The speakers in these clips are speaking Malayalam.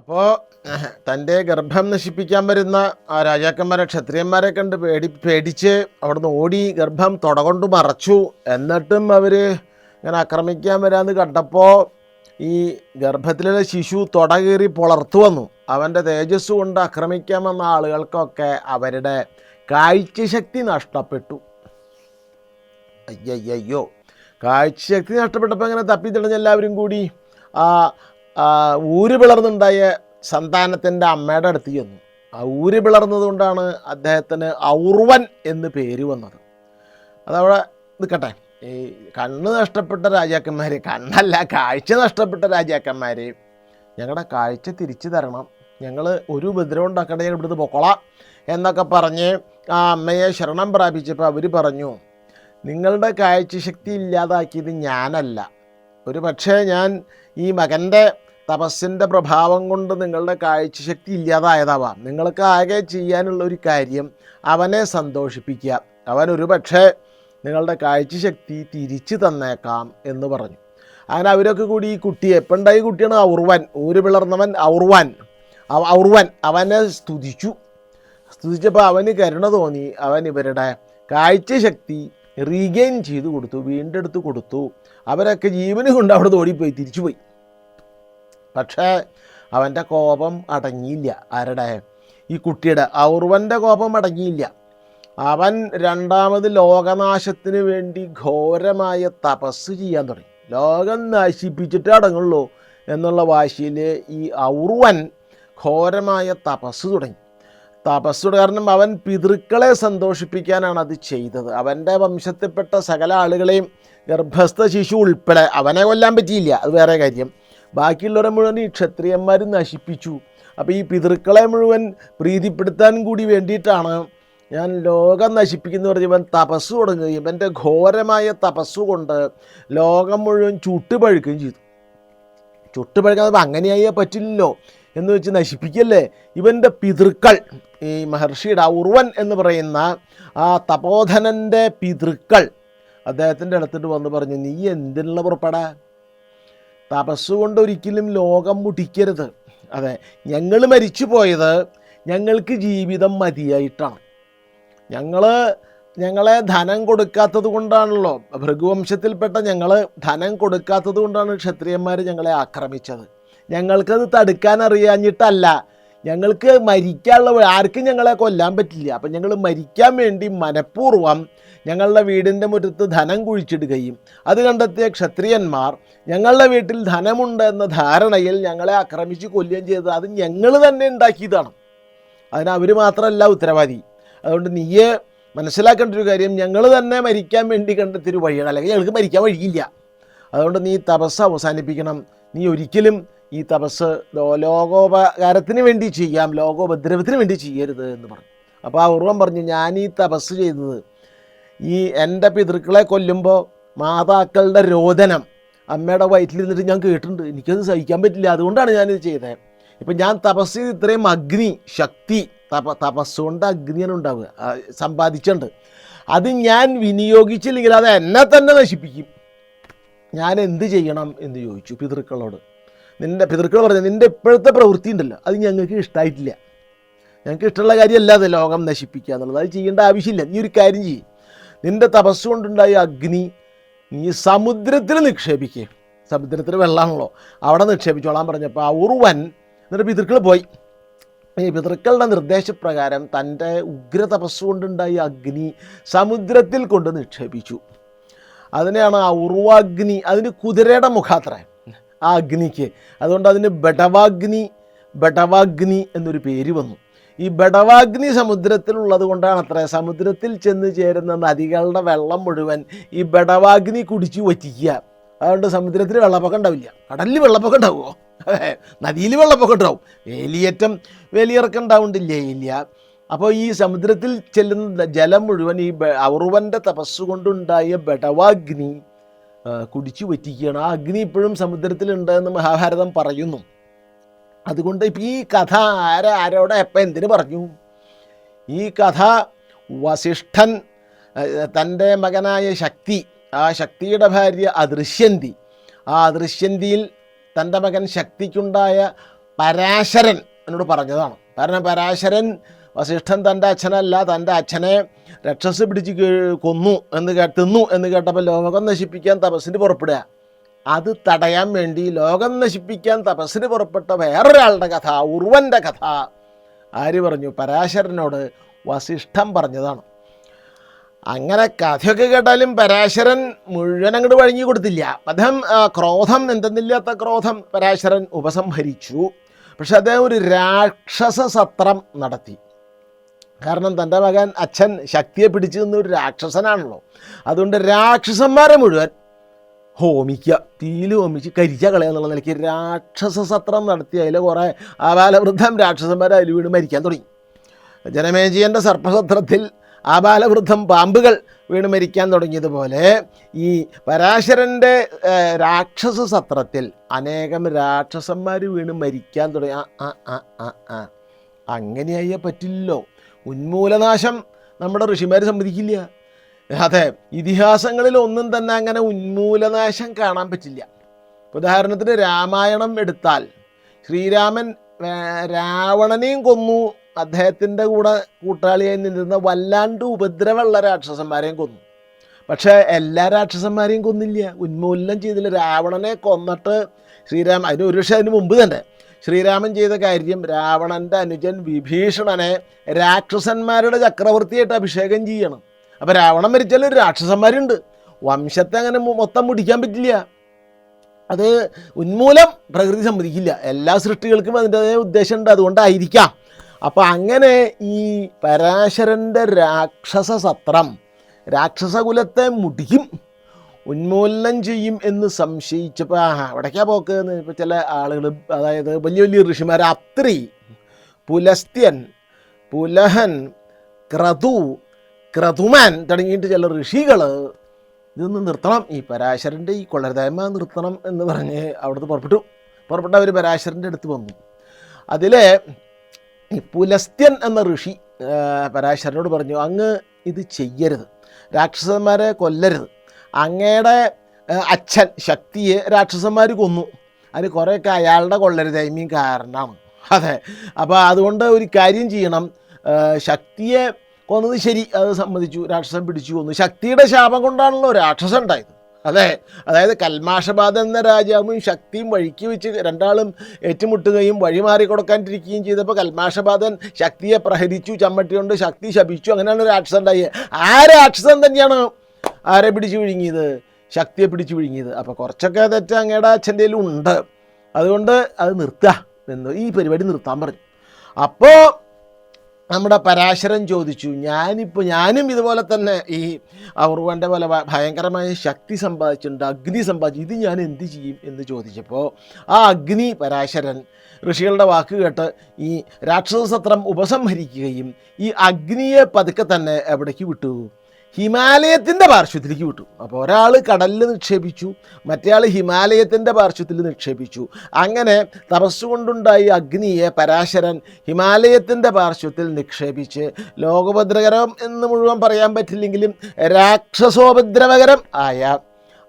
അപ്പോൾ തൻ്റെ ഗർഭം നശിപ്പിക്കാൻ വരുന്ന ആ രാജാക്കന്മാരെ ക്ഷത്രിയന്മാരെ കണ്ട് പേടിച്ച് അവിടുന്ന് ഓടി ഗർഭം തുടകൊണ്ട് മറച്ചു. എന്നിട്ടും അവർ ഇങ്ങനെ ആക്രമിക്കാൻ വരാമെന്ന് കണ്ടപ്പോൾ ഈ ഗർഭത്തിലുള്ള ശിശു തുട കീറി പുലർത്തു വന്നു. അവൻ്റെ തേജസ് കൊണ്ട് ആക്രമിക്കാൻ വന്ന ആളുകൾക്കൊക്കെ അവരുടെ കാഴ്ചശക്തി നഷ്ടപ്പെട്ടു. അയ്യോ, കാഴ്ചശക്തി നഷ്ടപ്പെട്ടപ്പോൾ അങ്ങനെ തപ്പിത്തിടഞ്ഞ് എല്ലാവരും കൂടി ഊര് പിളർന്നുണ്ടായ സന്താനത്തിൻ്റെ അമ്മയുടെ അടുത്ത് ചെന്നു. ആ ഊര് പിളർന്നതുകൊണ്ടാണ് അദ്ദേഹത്തിന് ഔർവൻ എന്ന് പേര് വന്നത്. അതവിടെ നിൽക്കട്ടെ. ഈ കണ്ണ് നഷ്ടപ്പെട്ട രാജാക്കന്മാർ, കണ്ണല്ല കാഴ്ച നഷ്ടപ്പെട്ട രാജാക്കന്മാർ, ഞങ്ങളുടെ കാഴ്ച തിരിച്ചു തരണം, ഞങ്ങൾ ഒരു ഉപദ്രവം ഉണ്ടാക്കേണ്ട, ഞങ്ങൾ ഇവിടുന്ന് പൊക്കോളാം എന്നൊക്കെ പറഞ്ഞ് ആ അമ്മയെ ശരണം പ്രാപിച്ചപ്പോൾ അവർ പറഞ്ഞു, നിങ്ങളുടെ കാഴ്ചശക്തി ഇല്ലാതാക്കിയത് ഞാനല്ല, ഒരു പക്ഷേ ഞാൻ ഈ മകൻ്റെ തപസ്സിൻ്റെ പ്രഭാവം കൊണ്ട് നിങ്ങളുടെ കാഴ്ചശക്തി ഇല്ലാതായതാവാം. നിങ്ങൾക്ക് ആകെ ചെയ്യാനുള്ള ഒരു കാര്യം അവനെ സന്തോഷിപ്പിക്കുക, അവനൊരു പക്ഷേ നിങ്ങളുടെ കാഴ്ചശക്തി തിരിച്ചു തന്നേക്കാം എന്ന് പറഞ്ഞു. അങ്ങനെ അവരൊക്കെ കൂടി ഈ കുട്ടിയെ, എപ്പോൾ ഉണ്ടായ കുട്ടിയാണ് ഔർവൻ, ഊര് പിളർന്നവൻ ഔർവൻ അവനെ സ്തുതിച്ചപ്പോൾ അവന് കരുണ തോന്നി. അവൻ ഇവരുടെ കാഴ്ചശക്തി റീഗെയിൻ ചെയ്ത് കൊടുത്തു, വീണ്ടെടുത്ത് കൊടുത്തു. അവരൊക്കെ ജീവന് കൊണ്ട് അവിടെ ഓടിപ്പോയി, തിരിച്ചുപോയി. പക്ഷേ അവൻ്റെ കോപം അടങ്ങിയില്ല. ആരുടെ? ഈ കുട്ടിയുടെ, ഔർവൻ്റെ കോപം അടങ്ങിയില്ല. അവൻ രണ്ടാമത് ലോകനാശത്തിന് വേണ്ടി ഘോരമായ തപസ് ചെയ്യാൻ തുടങ്ങി. ലോകം നശിപ്പിച്ചിട്ടേ അടങ്ങുള്ളൂ എന്നുള്ള വാശിയിൽ ഈ ഔർവൻ ഘോരമായ തപസ് തുടങ്ങി. കാരണം അവൻ പിതൃക്കളെ സന്തോഷിപ്പിക്കാനാണ് അത് ചെയ്തത്. അവൻ്റെ വംശത്തിൽപ്പെട്ട സകല ആളുകളെയും, ഗർഭസ്ഥ ശിശു ഉൾപ്പെടെ, അവനെ കൊല്ലാൻ പറ്റിയില്ല, അത് വേറെ കാര്യം. ബാക്കിയുള്ളവരെ മുഴുവൻ ഈ ക്ഷത്രിയന്മാർ നശിപ്പിച്ചു. അപ്പോൾ ഈ പിതൃക്കളെ മുഴുവൻ പ്രീതിപ്പെടുത്താൻ കൂടി വേണ്ടിയിട്ടാണ് ഞാൻ ലോകം നശിപ്പിക്കുന്ന പറഞ്ഞ് ഇവൻ തപസ് തുടങ്ങുകയും ഇവൻ്റെ ഘോരമായ തപസ്സുകൊണ്ട് ലോകം മുഴുവൻ ചുട്ടുപഴുക്കുകയും ചെയ്തു. ചുട്ടുപഴുക്കാൻ അങ്ങനെയായേ പറ്റില്ലല്ലോ എന്ന് വെച്ച് നശിപ്പിക്കല്ലേ. ഇവൻ്റെ പിതൃക്കൾ, ഈ മഹർഷിയുടെ ഔർവൻ എന്ന് പറയുന്ന ആ തപോധനൻ്റെ പിതൃക്കൾ അദ്ദേഹത്തിൻ്റെ അടുത്തിട്ട് വന്ന് പറഞ്ഞു, നീ എന്തിനുള്ള പുറപ്പെടാ? തപസ്സുകൊണ്ട് ഒരിക്കലും ലോകം മുടിക്കരുത്. അതെ, ഞങ്ങൾ മരിച്ചു പോയത് ഞങ്ങൾക്ക് ജീവിതം മതിയായിട്ടാണ്. ഞങ്ങളെ ധനം കൊടുക്കാത്തത് കൊണ്ടാണല്ലോ, ഭൃഗുവംശത്തിൽപ്പെട്ട ഞങ്ങൾ ധനം കൊടുക്കാത്തത് കൊണ്ടാണ് ക്ഷത്രിയന്മാർ ഞങ്ങളെ ആക്രമിച്ചത്. ഞങ്ങൾക്കത് തടുക്കാൻ അറിയാഞ്ഞിട്ടല്ല, ഞങ്ങൾക്ക് മരിക്കാനുള്ള, ആർക്കും ഞങ്ങളെ കൊല്ലാൻ പറ്റില്ല. അപ്പം ഞങ്ങൾ മരിക്കാൻ വേണ്ടി മനഃപൂർവ്വം ഞങ്ങളുടെ വീടിൻ്റെ മുറ്റത്ത് ധനം കുഴിച്ചിടുകയും അത് കണ്ടെത്തിയ ക്ഷത്രിയന്മാർ ഞങ്ങളുടെ വീട്ടിൽ ധനമുണ്ട് എന്ന ധാരണയിൽ ഞങ്ങളെ ആക്രമിച്ച് കൊല്ലുകയും ചെയ്തത് അത് ഞങ്ങൾ തന്നെ ഉണ്ടാക്കിയതാണ്. അതിന് അവർ മാത്രമല്ല ഉത്തരവാദി. അതുകൊണ്ട് നീയെ മനസ്സിലാക്കേണ്ട ഒരു കാര്യം, ഞങ്ങൾ തന്നെ മരിക്കാൻ വേണ്ടി കണ്ടെത്തിയൊരു വഴിയാണ്, അല്ലെങ്കിൽ ഞങ്ങൾക്ക് മരിക്കാൻ വഴിയില്ല. അതുകൊണ്ട് നീ തപസ് അവസാനിപ്പിക്കണം. നീ ഒരിക്കലും ഈ തപസ് ലോകോപകാരത്തിന് വേണ്ടി ചെയ്യാം, ലോകോപദ്രവത്തിന് വേണ്ടി ചെയ്യരുത് എന്ന് പറഞ്ഞു. അപ്പോൾ ആ ഉർവൻ പറഞ്ഞു, ഞാൻ ഈ തപസ് ചെയ്തത് ഈ എൻ്റെ പിതൃക്കളെ കൊല്ലുമ്പോൾ മാതാക്കളുടെ രോദനം അമ്മയുടെ വയറ്റിലിരുന്നിട്ട് ഞാൻ കേട്ടിട്ടുണ്ട്, എനിക്കത് സഹിക്കാൻ പറ്റില്ല, അതുകൊണ്ടാണ് ഞാനിത് ചെയ്തത്. ഇപ്പം ഞാൻ തപസ് ചെയ്ത് ഇത്രയും അഗ്നി ശക്തി, തപസ്സുകൊണ്ട് അഗ്നിയാണ് ഉണ്ടാവുക, സമ്പാദിച്ചിട്ടുണ്ട്. അത് ഞാൻ വിനിയോഗിച്ചില്ലെങ്കിൽ അത് എന്നെ തന്നെ നശിപ്പിക്കും. ഞാൻ എന്ത് ചെയ്യണം എന്ന് ചോദിച്ചു പിതൃക്കളോട്. പിതൃക്കൾ പറഞ്ഞു, നിൻ്റെ ഇപ്പോഴത്തെ പ്രവൃത്തി ഉണ്ടല്ലോ അത് ഞങ്ങൾക്ക് ഇഷ്ടമായിട്ടില്ല, ഞങ്ങൾക്ക് ഇഷ്ടമുള്ള കാര്യമല്ല അത് ലോകം നശിപ്പിക്കുക എന്നുള്ളത്, അത് ചെയ്യേണ്ട ആവശ്യമില്ല. നീ ഒരു കാര്യം ചെയ്യും, നിൻ്റെ തപസ്സുകൊണ്ടുണ്ടായ അഗ്നി നീ സമുദ്രത്തിൽ നിക്ഷേപിക്കുക, സമുദ്രത്തിൽ വെള്ളമാണല്ലോ, അവിടെ നിക്ഷേപിച്ചോളാൻ പറഞ്ഞപ്പോൾ ആ ഉർവൻ എന്നിട്ട് പിതൃക്കൾ പോയി. ഈ പിതൃക്കളുടെ നിർദ്ദേശപ്രകാരം തൻ്റെ ഉഗ്ര തപസ്സുകൊണ്ടുണ്ടായ അഗ്നി സമുദ്രത്തിൽ കൊണ്ട് നിക്ഷേപിച്ചു. അതിനെയാണ് ആ ഉർവാഗ്നി, അതിന് കുതിരയുടെ മുഖാത്ര ആ അഗ്നിക്ക്, അതുകൊണ്ട് അതിന് ബടവാഗ്നി എന്നൊരു പേര് വന്നു. ഈ ബടവാഗ്നി സമുദ്രത്തിലുള്ളത് കൊണ്ടാണ് അത്ര സമുദ്രത്തിൽ ചെന്ന് ചേരുന്ന നദികളുടെ വെള്ളം മുഴുവൻ ഈ ബടവാഗ്നി കുടിച്ചു വറ്റിക്കുക. അതുകൊണ്ട് സമുദ്രത്തിൽ വെള്ളപ്പൊക്കം ഉണ്ടാവില്ല. കടലിൽ വെള്ളപ്പൊക്കം ഉണ്ടാവുമോ? നദിയിൽ വെള്ളപ്പൊക്കം ഉണ്ടാവും, വേലിയിറക്കം ഉണ്ടാവുന്നില്ലേ? ഇല്ല. അപ്പോൾ ഈ സമുദ്രത്തിൽ ചെല്ലുന്ന ജലം മുഴുവൻ ഈ ഔർവൻ്റെ തപസ്സുകൊണ്ടുണ്ടായ ബടവാഗ്നി കുടിച്ചു വറ്റിക്കുകയാണ്. ആ അഗ്നി ഇപ്പോഴും സമുദ്രത്തിലുണ്ട് എന്ന് മഹാഭാരതം പറയുന്നു. അതുകൊണ്ട് ഇപ്പം ഈ കഥ ആരോടെ എപ്പം എന്തിനു പറഞ്ഞു? ഈ കഥ വസിഷ്ഠൻ തൻ്റെ മകനായ ശക്തി, ആ ശക്തിയുടെ ഭാര്യ അദൃശ്യന്തി, ആ അദൃശ്യന്തിയിൽ തൻ്റെ മകൻ ശക്തിക്കുണ്ടായ പരാശരൻ എന്നോട് പറഞ്ഞതാണ്. കാരണം പരാശരൻ വസിഷ്ഠൻ തൻ്റെ അച്ഛനല്ല, തൻ്റെ അച്ഛനെ രക്ഷസ് പിടിച്ച് തിന്നു എന്ന് കേട്ടപ്പോൾ ലോകം നശിപ്പിക്കാൻ തപസ്സിന് പുറപ്പെടുക. അത് തടയാൻ വേണ്ടി ലോകം നശിപ്പിക്കാൻ തപസ്സിന് പുറപ്പെട്ട വേറൊരാളുടെ കഥ, ഉർവൻ്റെ കഥ ആര് പറഞ്ഞു? പരാശരനോട് വസിഷ്ഠൻ പറഞ്ഞതാണ്. അങ്ങനെ കഥയൊക്കെ കേട്ടാലും പരാശരൻ മുഴുവൻ അങ്ങോട്ട് വഴങ്ങി കൊടുത്തില്ല. അദ്ദേഹം ക്രോധം, എന്തെന്നില്ലാത്ത ക്രോധം പരാശരൻ ഉപസംഹരിച്ചു. പക്ഷെ അദ്ദേഹം ഒരു രാക്ഷസ സത്രം നടത്തി. കാരണം തൻ്റെ മകൻ അച്ഛൻ ശക്തിയെ പിടിച്ചു നിന്ന ഒരു രാക്ഷസനാണല്ലോ. അതുകൊണ്ട് രാക്ഷസന്മാരെ മുഴുവൻ ഹോമിക്കുക, തീയിൽ ഹോമിച്ച് കരിച്ച കളയാന്നുള്ള നിലയ്ക്ക് രാക്ഷസ സത്രം നടത്തി. അതിൽ കുറേ ആബാലവൃദ്ധം രാക്ഷസന്മാർ അതിൽ വീണ് മരിക്കാൻ തുടങ്ങി. ജനമേജയൻ്റെ സർപ്പസത്രത്തിൽ ആബാലവൃദ്ധം പാമ്പുകൾ വീണ് മരിക്കാൻ തുടങ്ങിയതുപോലെ ഈ പരാശരൻ്റെ രാക്ഷസ സത്രത്തിൽ അനേകം രാക്ഷസന്മാർ വീണ് മരിക്കാൻ തുടങ്ങി. അങ്ങനെയായ പറ്റില്ലല്ലോ. ഉന്മൂലനാശം നമ്മുടെ ഋഷിമാർ സമ്മതിക്കില്ല. അതെ, ഇതിഹാസങ്ങളിൽ ഒന്നും തന്നെ അങ്ങനെ ഉന്മൂലനാശം കാണാൻ പറ്റില്ല. ഉദാഹരണത്തിന് രാമായണം എടുത്താൽ ശ്രീരാമൻ രാവണനെയും കൊന്നു, അദ്ദേഹത്തിൻ്റെ കൂടെ കൂട്ടാളിയായി നിന്നിരുന്ന വല്ലാണ്ട് ഉപദ്രവമുള്ള രാക്ഷസന്മാരെയും കൊന്നു. പക്ഷേ എല്ലാ രാക്ഷസന്മാരെയും കൊന്നില്ല, ഉന്മൂലനം ചെയ്തില്ല. രാവണനെ കൊന്നിട്ട് ശ്രീരാമൻ, ഒരു പക്ഷേ അതിന് മുമ്പ് തന്നെ ശ്രീരാമൻ ചെയ്ത കാര്യം രാവണൻ്റെ അനുജൻ വിഭീഷണനെ രാക്ഷസന്മാരുടെ ചക്രവർത്തിയായിട്ട് അഭിഷേകം ചെയ്യണം. അപ്പോൾ രാവണൻ മരിച്ചാലും ഒരു രാക്ഷസന്മാരുണ്ട്, വംശത്തെ അങ്ങനെ മൊത്തം മുടിക്കാൻ പറ്റില്ല. അത് ഉന്മൂലം പ്രകൃതി സമ്മതിക്കില്ല. എല്ലാ സൃഷ്ടികൾക്കും അതിൻ്റെതായ ഉദ്ദേശമുണ്ട്, അതുകൊണ്ടായിരിക്കാം. അപ്പോൾ അങ്ങനെ ഈ പരാശരൻ്റെ രാക്ഷസ സത്രം രാക്ഷസകുലത്തെ മുടിക്കും, ഉന്മൂലനം ചെയ്യും എന്ന് സംശയിച്ചപ്പോൾ അവിടേക്കാ പോക്ക് എന്ന് ഇപ്പോൾ ചില ആളുകൾ, അതായത് വലിയ വലിയ ഋഷിമാർ, അത്രി, പുലസ്ത്യൻ, പുലഹൻ, ക്രതുമാൻ തുടങ്ങിയിട്ട് ചില ഋഷികൾ ഇതൊന്ന് നിർത്തണം, ഈ പരാശരൻ്റെ ഈ കൊള്ളരുതായ്മ നിർത്തണം എന്ന് പറഞ്ഞ് അവിടുന്ന് പുറപ്പെട്ട അവർ പരാശരൻ്റെ അടുത്ത് വന്നു. അതിൽ ഈ പുലസ്ത്യൻ എന്ന ഋഷി പരാശരനോട് പറഞ്ഞു, അങ്ങ് ഇത് ചെയ്യരുത്, രാക്ഷസന്മാരെ കൊല്ലരുത്. അങ്ങയുടെ അച്ഛൻ ശക്തിയെ രാക്ഷസന്മാർ കൊന്നു, അതിന് കുറേയൊക്കെ അയാളുടെ കൊള്ളരുതായ്മയും കാരണമാണ്. അതെ, അപ്പോൾ അതുകൊണ്ട് ഒരു കാര്യം ചെയ്യണം, ശക്തിയെ കൊന്നത് ശരി, അത് സമ്മതിച്ചു, രാക്ഷസൻ പിടിച്ചു കൊന്നു. ശക്തിയുടെ ശാപം കൊണ്ടാണല്ലോ രാക്ഷസൻ ഉണ്ടായത്. അതെ, അതായത് കൽമാഷബാധ എന്ന രാജാവും ശക്തിയും വഴിക്ക് വെച്ച് രണ്ടാളും ഏറ്റുമുട്ടുകയും വഴി മാറിക്കൊടുക്കാണ്ടിരിക്കുകയും ചെയ്തപ്പോൾ കൽമാഷബാധൻ ശക്തിയെ പ്രഹരിച്ചു, ചമ്മട്ടി കൊണ്ട് ശക്തി ശപിച്ചു, അങ്ങനെയാണ് രാക്ഷസൻ ഉണ്ടായത്. ആ രാക്ഷസൻ തന്നെയാണ് ആരെ പിടിച്ചു വിഴുങ്ങിയത്? ശക്തിയെ പിടിച്ചു വിഴുങ്ങിയത്. അപ്പോൾ കുറച്ചൊക്കെ തെറ്റ് അങ്ങയുടെ അച്ഛൻ്റെ ഉണ്ട്, അതുകൊണ്ട് അത് നിർത്തുക എന്ന്, ഈ പരിപാടി നിർത്താൻ പറഞ്ഞു. അപ്പോൾ നമ്മുടെ പരാശരൻ ചോദിച്ചു, ഞാനും ഇതുപോലെ തന്നെ ഈ ഉർവൻ്റെ പോലെ ഭയങ്കരമായ ശക്തി സമ്പാദിച്ചിട്ടുണ്ട്, അഗ്നി സമ്പാദിച്ചു, ഇത് ഞാൻ എന്ത് ചെയ്യും എന്ന് ചോദിച്ചപ്പോൾ ആ അഗ്നി പരാശരൻ ഋഷികളുടെ വാക്ക് കേട്ട് ഈ രാക്ഷസസത്രം ഉപസംഹരിക്കുകയും ഈ അഗ്നിയെ പതുക്കെ തന്നെ എവിടേക്ക് വിട്ടു? ഹിമാലയത്തിൻ്റെ പാർശ്വത്തിലേക്ക് വിട്ടു. അപ്പോൾ ഒരാൾ കടലിൽ നിക്ഷേപിച്ചു, മറ്റേയാൾ ഹിമാലയത്തിൻ്റെ പാർശ്വത്തിൽ നിക്ഷേപിച്ചു. അങ്ങനെ തപസ്സുകൊണ്ടുണ്ടായി അഗ്നിയെ പരാശരൻ ഹിമാലയത്തിൻ്റെ പാർശ്വത്തിൽ നിക്ഷേപിച്ച് ലോകോപദ്രവകരം എന്ന് മുഴുവൻ പറയാൻ പറ്റില്ലെങ്കിലും രാക്ഷസോപദ്രവകരം ആയ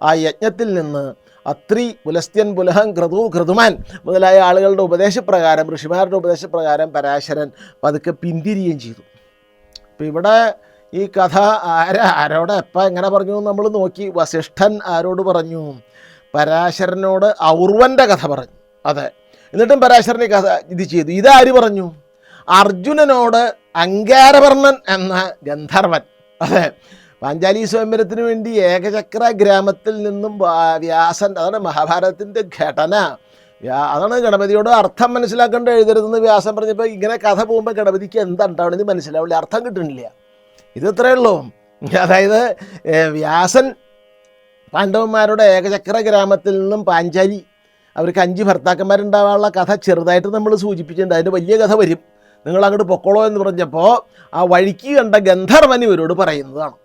ആ യജ്ഞത്തിൽ നിന്ന് അത്രി, പുലസ്ത്യൻ, പുലഹൻ, ക്രതുമാൻ മുതലായ ആളുകളുടെ ഉപദേശപ്രകാരം, ഋഷിമാരുടെ ഉപദേശപ്രകാരം പരാശരൻ പതുക്കെ പിന്തിരിയുകയും ചെയ്തു. അപ്പോൾ ഇവിടെ ഈ കഥ ആരോടെ എപ്പോൾ എങ്ങനെ പറഞ്ഞു നമ്മൾ നോക്കി. വസിഷ്ഠൻ ആരോട് പറഞ്ഞു? പരാശരനോട് ഔർവൻ്റെ കഥ പറഞ്ഞു. അതെ, എന്നിട്ടും പരാശരൻ ഈ കഥ ഇത് ചെയ്തു. ഇതാര് പറഞ്ഞു? അർജുനനോട് അങ്കാരവർണ്ണൻ എന്ന ഗന്ധർവൻ. അതെ, പാഞ്ചാലി സ്വയംവരത്തിന് വേണ്ടി ഏകചക്ര ഗ്രാമത്തിൽ നിന്നും വ്യാസൻ, അതാണ് മഹാഭാരതത്തിൻ്റെ ഘടന, അതാണ് ഗണപതിയോട് അർത്ഥം മനസ്സിലാക്കേണ്ട എഴുതരുതെന്ന് വ്യാസൻ പറഞ്ഞപ്പോൾ ഇങ്ങനെ കഥ പോകുമ്പോൾ ഗണപതിക്ക് എന്താണ്ടാവണമെന്ന് മനസ്സിലാവില്ല, അർത്ഥം കിട്ടണില്ല. ഇത് ഇത്രയേ ഉള്ളൂ. അതായത് വ്യാസൻ പാണ്ഡവന്മാരുടെ ഏകചക്ര ഗ്രാമത്തിൽ നിന്നും പാഞ്ചാലി, അവർക്ക് 5 ഭർത്താക്കന്മാരുണ്ടാവാനുള്ള കഥ ചെറുതായിട്ട് നമ്മൾ സൂചിപ്പിച്ചിട്ടുണ്ട്. അതിൻ്റെ വലിയ കഥ വരും, നിങ്ങൾ അങ്ങോട്ട് പൊക്കോളോ എന്ന് പറഞ്ഞപ്പോൾ ആ വഴിക്ക് കണ്ട ഗന്ധർവൻ ഇവരോട് പറയുന്നതാണ്.